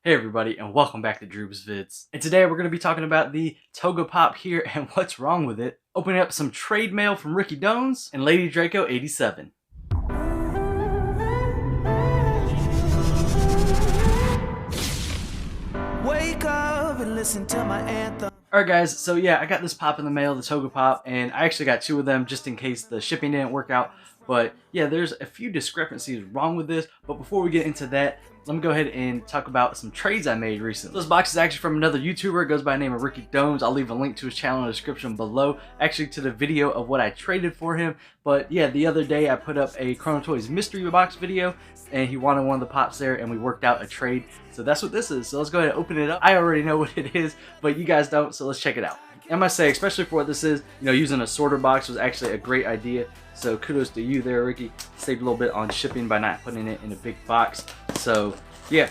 Hey everybody, and welcome back to Droobz Vids. And today we're going to be talking about the Toga Pop here and what's wrong with it, opening up some trade mail from Ricky Dones and LadyDraco87. Wake up and listen to my anthem. Alright guys, so yeah, I got this pop in the mail, the Toga Pop, and I actually got two of them just in case the shipping didn't work out. But yeah, there's a few discrepancies wrong with this, but before we get into that, let me go ahead and talk about some trades I made recently. This box is actually from another YouTuber. It goes by the name of Ricky Dones. I'll leave a link to his channel in the description below, actually to the video of what I traded for him. But yeah, the other day I put up a Chrono Toys mystery box video, and he wanted one of the pops there, and we worked out a trade. So that's what this is. So let's go ahead and open it up. I already know what it is, but you guys don't, so let's check it out. I must say, especially for what this is, you know, using a sorter box was actually a great idea. So kudos to you there, Ricky. Saved a little bit on shipping by not putting it in a big box. So yeah,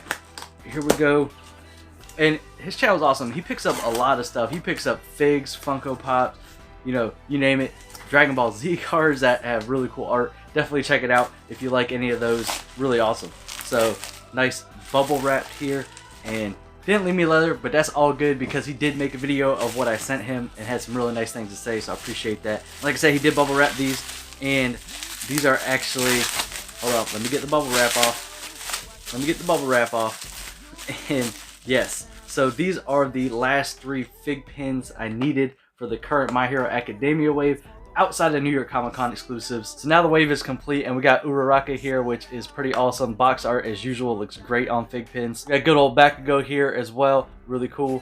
here we go. And his channel is awesome. He picks up a lot of stuff. He picks up figs, Funko Pops, you know, you name it. Dragon Ball Z cards that have really cool art. Definitely check it out if you like any of those. Really awesome. So nice bubble wrap here, and didn't leave me leather, but that's all good because he did make a video of what I sent him and had some really nice things to say, so I appreciate that. Like I said, he did bubble wrap these, and these are actually, hold up, let me get the bubble wrap off. Let me get the bubble wrap off. And yes, so these are the last 3 fig pins I needed for the current My Hero Academia wave, outside of New York Comic Con exclusives. So now the wave is complete, and we got Uraraka here, which is pretty awesome. Box art as usual, looks great on FigPins. We got good old Bakugo here as well, really cool.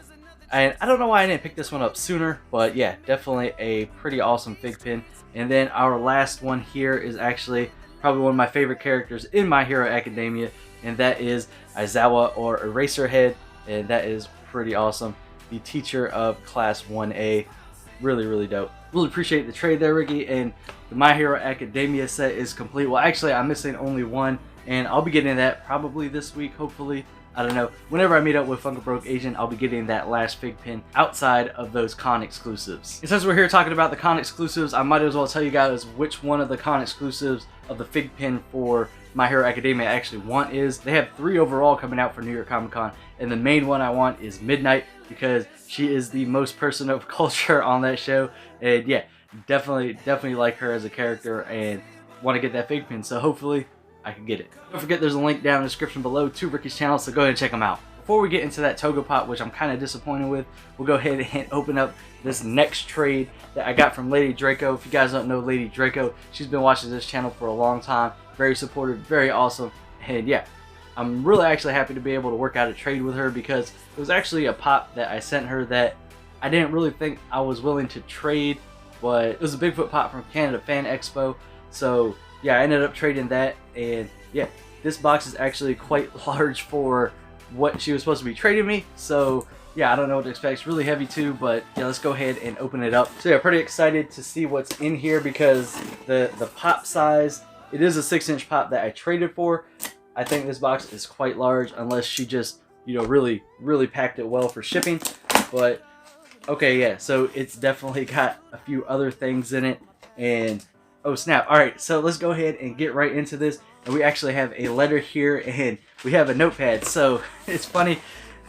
And I don't know why I didn't pick this one up sooner, but yeah, definitely a pretty awesome FigPin. And then our last one here is actually probably one of my favorite characters in My Hero Academia, and that is Aizawa, or Eraserhead, and that is pretty awesome. The teacher of Class 1A, really dope. Really appreciate the trade there, Ricky, and the My Hero Academia set is complete. Well, actually, I'm missing only one, and I'll be getting that probably this week, hopefully. I don't know. Whenever I meet up with Funko Broke Agent, I'll be getting that last fig pin outside of those con exclusives. And since we're here talking about the con exclusives, I might as well tell you guys which one of the con exclusives of the fig pin for My Hero Academia I actually want is. They have 3 overall coming out for New York Comic Con, and the main one I want is Midnight, because she is the most person of culture on that show. And yeah, definitely like her as a character and want to get that fig pin, so hopefully I can get it. Don't forget there's a link down in the description below to Ricky's channel, so go ahead and check him out. Before we get into that Toga Pop, which I'm kind of disappointed with, we'll go ahead and open up this next trade that I got from Lady Draco. If you guys don't know Lady Draco, she's been watching this channel for a long time. Very supportive, very awesome, and yeah, I'm really actually happy to be able to work out a trade with her, because it was actually a pop that I sent her that I didn't really think I was willing to trade, but it was a Bigfoot pop from Canada Fan Expo. So yeah, I ended up trading that, and yeah, this box is actually quite large for what she was supposed to be trading me. So yeah, I don't know what to expect. It's really heavy too, but yeah, let's go ahead and open it up. So yeah, pretty excited to see what's in here, because the pop size, it is a 6-inch pop that I traded for. I think this box is quite large, unless she just, you know, really packed it well for shipping. But okay, yeah, so it's definitely got a few other things in it, and oh snap. Alright, so let's go ahead and get right into this. And we actually have a letter here, and we have a notepad. So it's funny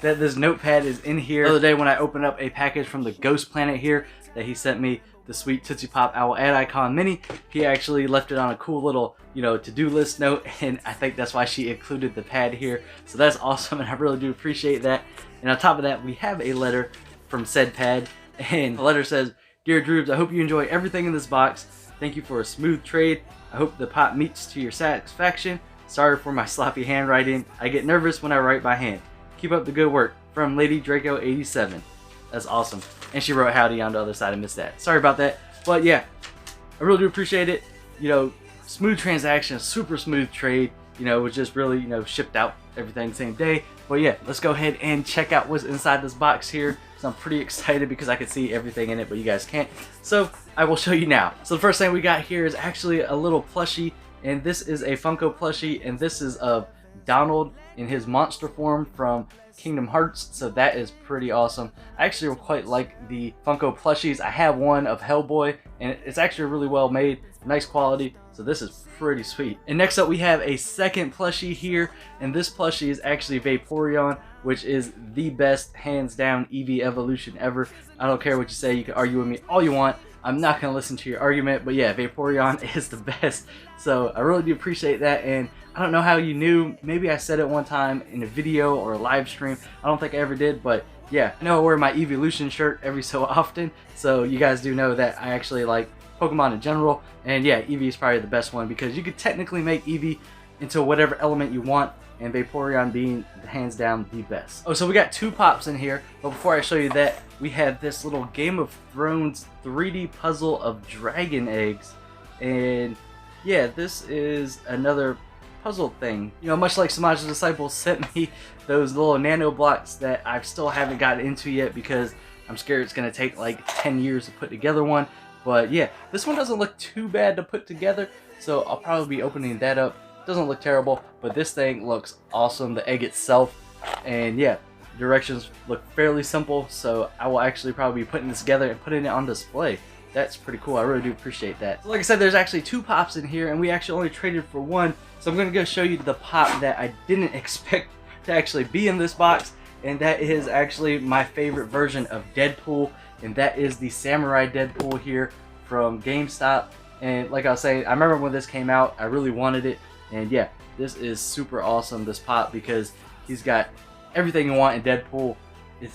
that this notepad is in here. The other day when I opened up a package from the Ghost Planet here that he sent me, the sweet Tootsie Pop Owl Ad Icon Mini, he actually left it on a cool little, you know, to-do list note, and I think that's why she included the pad here. So that's awesome, and I really do appreciate that. And on top of that, we have a letter from said pad, and the letter says, "Dear Droobz, I hope you enjoy everything in this box. Thank you for a smooth trade. I hope the pop meets to your satisfaction. Sorry for my sloppy handwriting. I get nervous when I write by hand. Keep up the good work. From LadyDraco87." That's awesome. And she wrote howdy on the other side. I missed that. Sorry about that. But yeah, I really do appreciate it. You know, smooth transaction, super smooth trade. You know, it was just really, you know, shipped out everything same day. But yeah, let's go ahead and check out what's inside this box here. So I'm pretty excited because I can see everything in it, but you guys can't. So I will show you now. So the first thing we got here is actually a little plushie, and this is a Funko plushie, and this is of Donald in his monster form from Kingdom Hearts, so that is pretty awesome. I actually quite like the Funko plushies. I have one of Hellboy, and it's actually really well made, nice quality, so this is pretty sweet. And next up we have a second plushie here, and this plushie is actually Vaporeon which is the best, hands down, Eevee evolution ever. I don't care what you say, you can argue with me all you want. I'm not going to listen to your argument, but yeah, Vaporeon is the best. So I really do appreciate that, and I don't know how you knew. Maybe I said it one time in a video or a live stream. I don't think I ever did, but yeah, I know I wear my Evolution shirt every so often, so you guys do know that I actually like Pokemon in general, and yeah, Eevee is probably the best one because you could technically make Eevee into whatever element you want, and Vaporeon being hands down the best. Oh, so we got 2 pops in here, but before I show you that, we have this little Game of Thrones 3D puzzle of dragon eggs, and yeah, this is another puzzle thing. You know, much like Samaj's Disciple sent me those little nano blocks that I still haven't gotten into yet because I'm scared it's going to take like 10 years to put together one. But yeah, this one doesn't look too bad to put together, so I'll probably be opening that up. Doesn't look terrible, but this thing looks awesome, the egg itself. And yeah, directions look fairly simple, so I will actually probably be putting this together and putting it on display. That's pretty cool. I really do appreciate that. So like I said, there's actually 2 pops in here, and we actually only traded for 1. So I'm going to go show you the pop that I didn't expect to actually be in this box, and that is actually my favorite version of Deadpool, and that is the Samurai Deadpool here from GameStop. And like I was saying, I remember when this came out, I really wanted it, and yeah, this is super awesome, this pop, because he's got everything you want in Deadpool.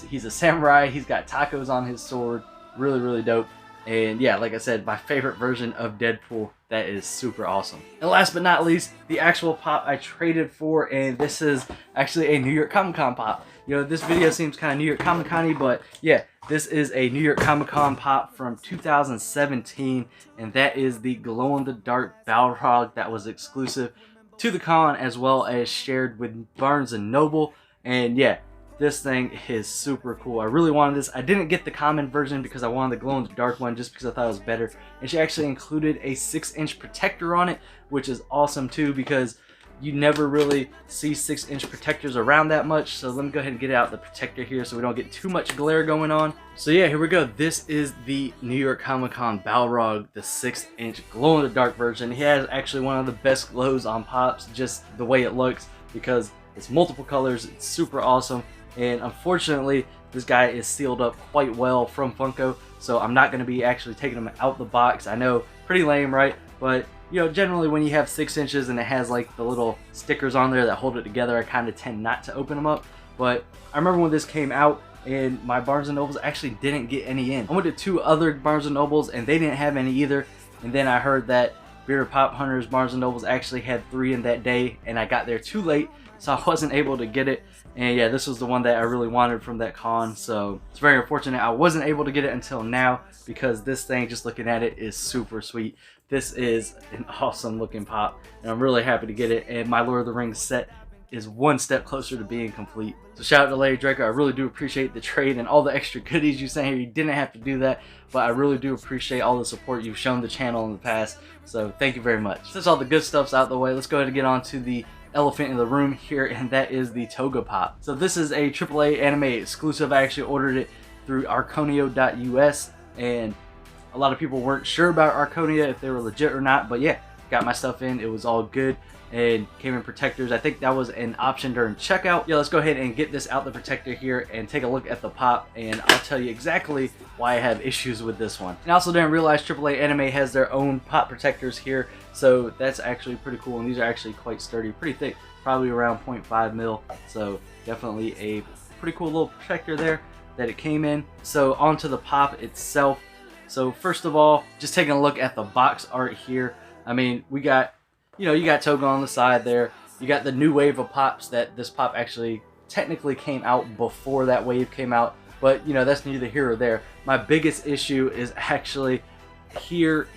He's a samurai, he's got tacos on his sword, really dope. And yeah, like I said, my favorite version of Deadpool. That is super awesome. And last but not least, the actual pop I traded for, and this is actually a New York Comic Con pop. You know, this video seems kind of New York Comic Con-y, but yeah, this is a New York Comic Con pop from 2017, and that is the glow-in-the-dark Balrog that was exclusive to the con as well as shared with Barnes & Noble. And yeah, this thing is super cool. I really wanted this. I didn't get the common version because I wanted the glow-in-the-dark one just because I thought it was better. And she actually included a 6-inch protector on it, which is awesome too because you never really see 6-inch protectors around that much. So let me go ahead and get out the protector here so we don't get too much glare going on. So yeah, here we go. This is the New York Comic Con Balrog, the 6-inch glow-in-the-dark version. He has actually one of the best glows on pops, just the way it looks, because it's multiple colors. It's super awesome. And unfortunately, this guy is sealed up quite well from Funko, so I'm not going to be actually taking him out the box. I know, pretty lame, right? But, you know, generally when you have 6 inches and it has like the little stickers on there that hold it together, I kind of tend not to open them up. But I remember when this came out and my Barnes & Nobles actually didn't get any in. I went to 2 other Barnes & Nobles and they didn't have any either. And then I heard that Bearded Pop Hunters Barnes & Nobles actually had 3 in that day, and I got there too late, so I wasn't able to get it. And yeah, this was the one that I really wanted from that con, so it's very unfortunate I wasn't able to get it until now, because this thing, just looking at it, is super sweet. This is an awesome looking pop, and I'm really happy to get it, and my Lord of the Rings set is one step closer to being complete. So shout out to LadyDraco. I really do appreciate the trade and all the extra goodies you sent here. You didn't have to do that, but I really do appreciate all the support you've shown the channel in the past, so thank you very much. Since all the good stuff's out the way, let's go ahead and get on to the elephant in the room here, and that is the Toga Pop. So this is a AAA anime exclusive. I actually ordered it through Arconio.us, and a lot of people weren't sure about Arconia if they were legit or not, but yeah, got my stuff in. It was all good and came in protectors. I think that was an option during checkout. Yeah, let's go ahead and get this out the protector here and take a look at the pop, and I'll tell you exactly why I have issues with this one. And I also didn't realize AAA Anime has their own pop protectors here, so that's actually pretty cool, and these are actually quite sturdy, pretty thick, probably around 0.5 mil, so definitely a pretty cool little protector there that it came in. So onto the pop itself. So first of all, just taking a look at the box art here. I mean, we got, you know, you got Toga on the side there. You got the new wave of pops that this pop actually technically came out before that wave came out. But, you know, that's neither here or there. My biggest issue is actually here,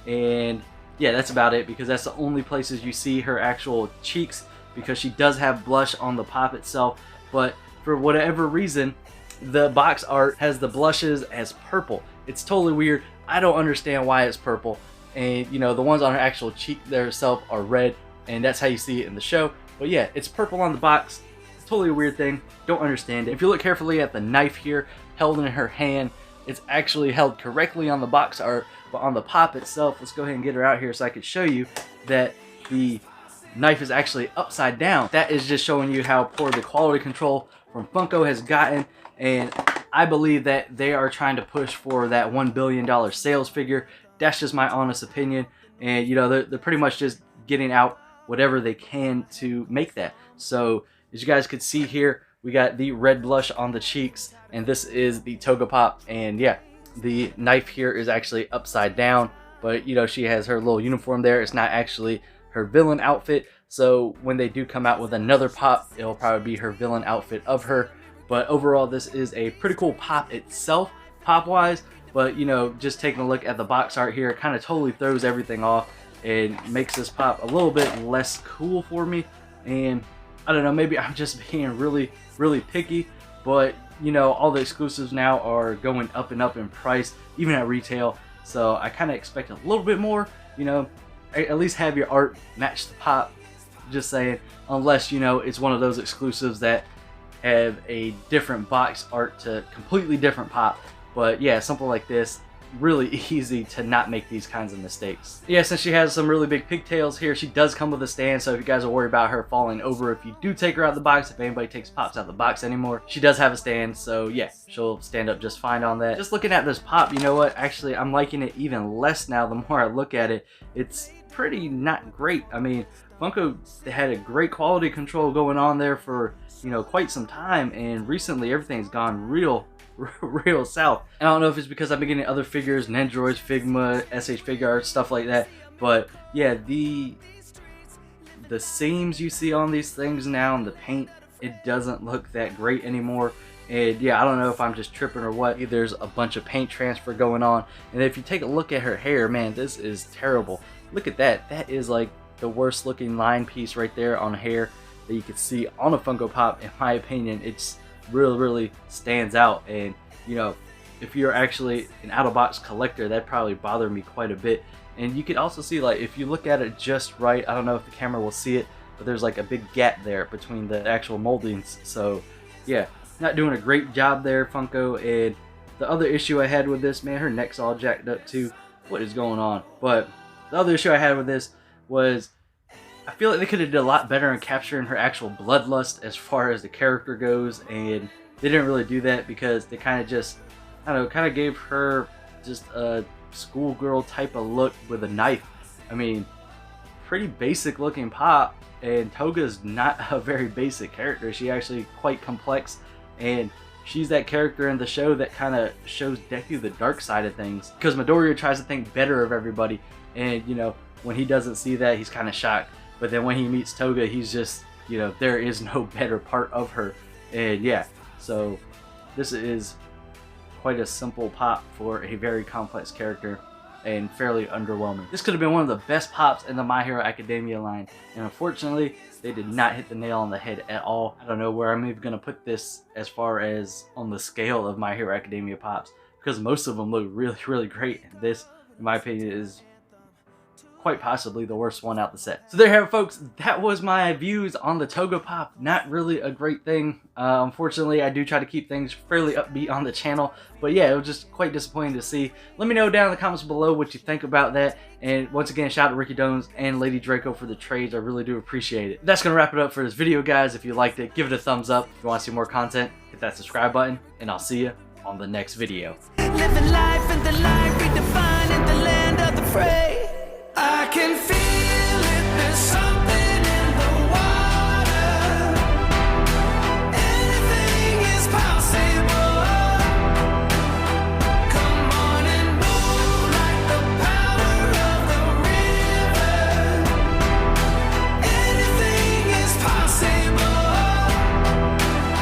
and yeah, that's about it, because that's the only places you see her actual cheeks, because she does have blush on the pop itself. But for whatever reason, the box art has the blushes as purple. It's totally weird. I don't understand why it's purple. And you know, the ones on her actual cheek themselves are red, and that's how you see it in the show. But yeah, it's purple on the box. It's totally a weird thing. Don't understand it. If you look carefully at the knife here held in her hand, it's actually held correctly on the box art, but on the pop itself, let's go ahead and get her out here so I can show you that the knife is actually upside down. That is just showing you how poor the quality control from Funko has gotten, and I believe that they are trying to push for that $1 billion sales figure. That's just my honest opinion, and you know, they're pretty much just getting out whatever they can to make that. So as you guys could see here, we got the red blush on the cheeks, and this is the Toga Pop, and yeah, the knife here is actually upside down, but you know, she has her little uniform there. It's not actually her villain outfit, so when they do come out with another pop, it'll probably be her villain outfit of her. But overall, this is a pretty cool pop itself, pop wise, but you know, just taking a look at the box art here, it kind of totally throws everything off and makes this pop a little bit less cool for me. And I don't know, maybe I'm just being really picky, but you know, all the exclusives now are going up and up in price, even at retail, so I kind of expect a little bit more. You know, at least have your art match the pop, just saying, unless you know, it's one of those exclusives that have a different box art to completely different pop. But yeah, something like this, really easy to not make these kinds of mistakes. Yeah, since she has some really big pigtails here, she does come with a stand, so if you guys are worried about her falling over if you do take her out of the box, if anybody takes pops out of the box anymore, she does have a stand, so yeah, she'll stand up just fine on that. Just looking at this pop, you know what, actually I'm liking it even less now the more I look at it. It's pretty not great. I mean, Funko had a great quality control going on there for, you know, quite some time, and recently everything's gone real south. And I don't know if it's because I've been getting other figures, Nendroids, Figma, SH Figuarts, stuff like that, but yeah, the seams you see on these things now and the paint, it doesn't look that great anymore. And yeah, I don't know if I'm just tripping or what. There's a bunch of paint transfer going on, and if you take a look at her hair, man, this is terrible. Look at that. That is like the worst looking line piece right there on hair that you could see on a Funko Pop. In my opinion, it's really stands out. And you know, if you're actually an out-of-box collector, that probably bothered me quite a bit. And you can also see, like, if you look at it just right, I don't know if the camera will see it, but there's like a big gap there between the actual moldings. So yeah, not doing a great job there, Funko. And the other issue I had with this, man, her neck's all jacked up too. What is going on? But the other issue I had with this was, I feel like they could have did a lot better in capturing her actual bloodlust as far as the character goes, and they didn't really do that because they kind of just, I don't know, kind of gave her just a schoolgirl type of look with a knife. I mean, pretty basic looking pop, and Toga's not a very basic character. She's actually quite complex, and she's that character in the show that kind of shows Deku the dark side of things, because Midoriya tries to think better of everybody, and you know, when he doesn't see that, he's kind of shocked. But then when he meets Toga, he's just, you know, there is no better part of her. And yeah, so this is quite a simple pop for a very complex character, and fairly underwhelming. This could have been one of the best pops in the My Hero Academia line, and unfortunately, they did not hit the nail on the head at all. I don't know where I'm even going to put this as far as on the scale of My Hero Academia pops, because most of them look really great, and this, in my opinion, is quite possibly the worst one out the set. So there you have it, folks. That was my views on the Toga Pop. Not really a great thing. Unfortunately, I do try to keep things fairly upbeat on the channel, but yeah, it was just quite disappointing to see. Let me know down in the comments below what you think about that. And once again, shout out to Ricky Dones and Lady Draco for the trades. I really do appreciate it. That's gonna wrap it up for this video, guys. If you liked it, give it a thumbs up. If you want to see more content, hit that subscribe button, and I'll see you on the next video. Living life in the light, redefining the land of the free. I can feel